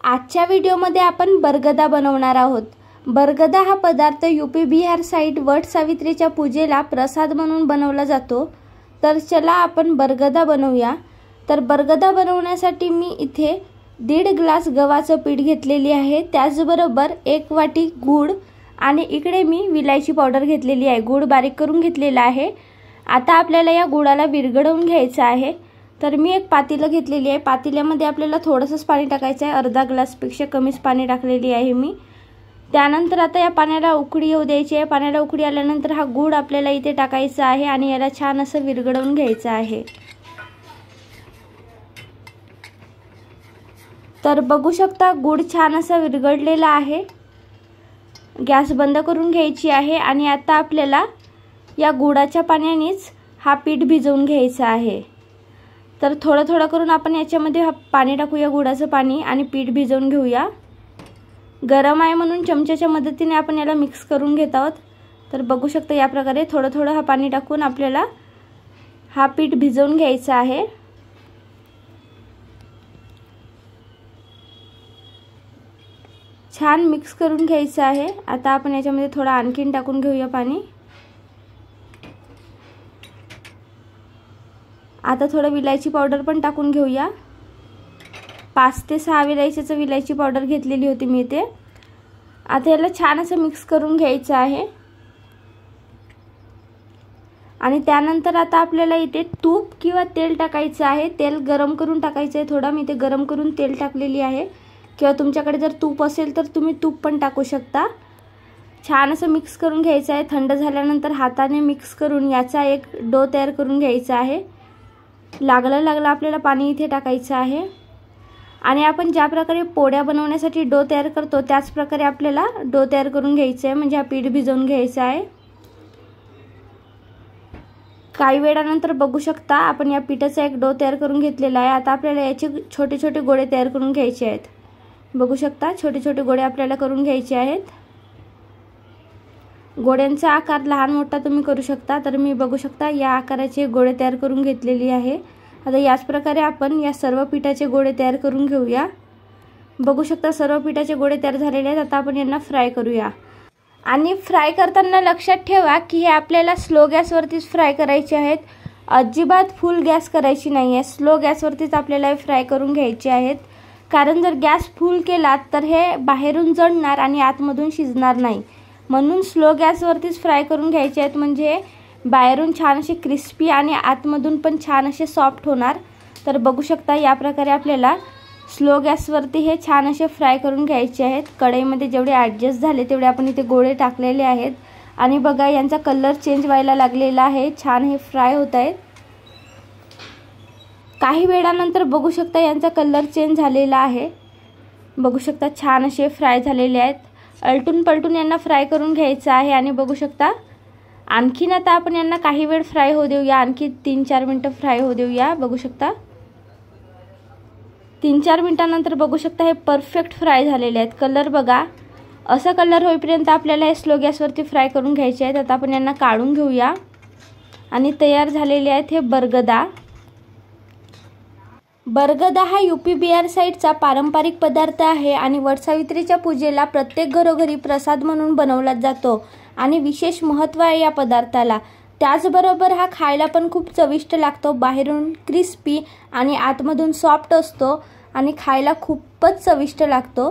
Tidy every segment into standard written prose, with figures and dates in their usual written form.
आजच्या व्हिडिओमध्ये आपण बरगदा बनवणार आहोत। बरगदा हा पदार्थ यूपी बिहार साइड वट सावित्रीच्या पूजेला प्रसाद म्हणून बनवला जातो। तर चला आपण बरगदा बनवूया। तर बरगदा बनवण्यासाठी मी इथे 1.5 ग्लास गव्हाचं पीठ घेतलेली आहे, त्याचबरोबर 1 वाटी गूळ आणि इकडे मी विलायची पावडर घेतलेली आहे। गूळ बारीक करून घेतलेला आहे। आता आपल्याला या गुळाला विरघळवून घ्यायचं आहे। तर मी एक पातेलं घेतलेली आहे, पातेल्यामध्ये आपल्याला थोडंसं पाणी टाकायचं आहे, अर्धा ग्लासपेक्षा कमीच पाणी टाकलेली आहे मी। त्यानंतर आता या पाण्याला उकळी येऊ द्यायची आहे। पाण्याला उकळी आल्यानंतर हा गूळ आपल्याला इथे टाकायचा आहे आणि याला छान असं विरघळवून घ्यायचं आहे। तर बघू शकता गूळ छान असा विरघळलेला आहे। गॅस बंद करून घ्यायची आहे आणि आता आपल्याला या गुळाच्या पाण्यानेच हा पीठ भिजवून घ्यायचा आहे। तर थोडं थोडं करून आपण याच्यामध्ये पाणी टाकूया, गुळाचं पाणी, आणि पीठ भिजवून घेऊया। गरम आहे म्हणून चमच्याच्या मदतीने आपण याला मिक्स करून घेत आहोत। तर बघू शकता या प्रकारे थोडं थोडं हा पाणी टाकून आपल्याला हा पीठ भिजवून घ्यायचा आहे। छान मिक्स करून घ्यायचं आहे। आता आपण याच्यामध्ये थोडं आणखीन टाकून घेऊया पाणी। आता थोडं विलायची पावडर पण टाकून घेऊया। 5 ते 6 विलायचीची विलायची पावडर घेतलेली होती मी इथे। आता याला छान असं मिक्स करून घ्यायचं आहे आणि त्यानंतर आता आपल्याला इथे तूप किंवा तेल टाकायचं आहे। तेल गरम करून टाकायचं आहे थोडं, मी इथे गरम करून तेल टाकलेली आहे, किंवा तुमच्याकडे जर तूप असेल तर तुम्ही तूप पण टाकू शकता। छान असं मिक्स करून घ्यायचं आहे। थंड झाल्यानंतर हाताने मिक्स करून याचा एक डो तयार करून घ्यायचा आहे। लागलं आपल्याला पाणी इथे टाकायचं आहे आणि आपण ज्या प्रकारे पोळ्या बनवण्यासाठी डो तयार करतो त्याच प्रकारे आपल्याला डो तयार करून घ्यायचं आहे, म्हणजे हा पीठ भिजवून घ्यायचं आहे। काही वेळानंतर बघू शकता आपण या पिठाचा एक डो तयार करून घेतलेला आहे। आता आपल्याला याचे छोटे छोटे गोळे तयार करून घ्यायचे आहेत। बघू शकता छोटे छोटे गोळे आपल्याला करून घ्यायचे आहेत। गोळ्यांचा आकार लहान मोठा तुम्ही करू शकता। तर मी बघू शकता या आकाराचे गोळे तयार करून घेतलेली आहे। आता याच प्रकारे आपण या सर्व पिठाचे गोळे तयार करून घेऊया। बघू शकता सर्व पिठाचे गोळे तयार झालेले आहेत। आता आपण यांना फ्राय करूया आणि फ्राय करताना लक्षात ठेवा की हे आपल्याला स्लो गॅसवरतीच फ्राय करायचे आहेत। अजिबात फुल गॅस करायची नाही आहे, स्लो गॅसवरतीच आपल्याला फ्राय करून घ्यायचे आहेत। कारण जर गॅस फुल केला तर हे बाहेरून जळणार आणि आतमधून शिजणार नाही, म्हणून स्लो गॅसवरतीच फ्राय करून घ्यायचे आहेत, म्हणजे बाहेरून छान असे क्रिस्पी आणि आतमधून पण छान असे सॉफ्ट होणार। तर बघू शकता या प्रकारे आपल्याला स्लो गॅसवरती हे छान असे फ्राय करून घ्यायचे आहेत। कढईमध्ये जेवढे ॲडजस्ट झाले तेवढे आपण इथे गोळे टाकलेले आहेत आणि बघा यांचा कलर चेंज व्हायला लागलेला आहे, छान हे फ्राय होत आहेत। काही वेळानंतर बघू शकता यांचा कलर चेंज झालेला आहे। बघू शकता छान असे फ्राय झालेले आहेत। अलटून पलटून यांना फ्राय करून घ्यायचं आहे आणि बघू शकता आणखीन आता आपण यांना काही वेळ फ्राय होऊ देऊया, आणखी 3-4 मिनिटं फ्राय होऊ देऊया। बघू शकता 3-4 मिनिटांनंतर बघू शकता हे परफेक्ट फ्राय झालेले आहेत। कलर बघा, असा कलर होईपर्यंत आपल्याला हे स्लो गॅसवरती फ्राय करून घ्यायचे आहेत। आता आपण यांना काढून घेऊया आणि तयार झालेले आहेत हे बरगदा। बरगदा हा यूपी बिहार साइडचा पारंपरिक पदार्थ आहे आणि वटसावित्रीच्या पूजेला प्रत्येक घरोघरी प्रसाद म्हणून बनवला जातो आणि विशेष महत्त्व आहे या पदार्थाला। त्याचबरोबर हा खायला पण खूप चविष्ट लागतो, बाहेरून क्रिस्पी आणि आतमधून सॉफ्ट असतो आणि खायला खूपच चविष्ट लागतो।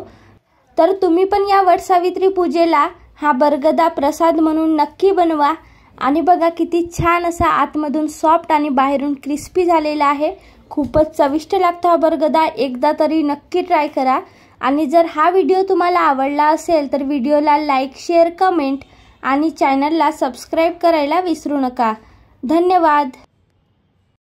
तर तुम्ही पण या वटसावित्री पूजेला हा बरगदा प्रसाद म्हणून नक्की बनवा आणि बघा किती छान असा आतमधून सॉफ्ट आणि बाहेरून क्रिस्पी झालेला आहे। खूपच चविष्ट लागतो हा बरगदा, एकदा तरी नक्की ट्राय करा। आणि जर हा व्हिडिओ तुम्हाला आवडला असेल तर व्हिडिओला लाईक, शेअर, कमेंट आणि चॅनलला सबस्क्राईब करायला विसरू नका। धन्यवाद।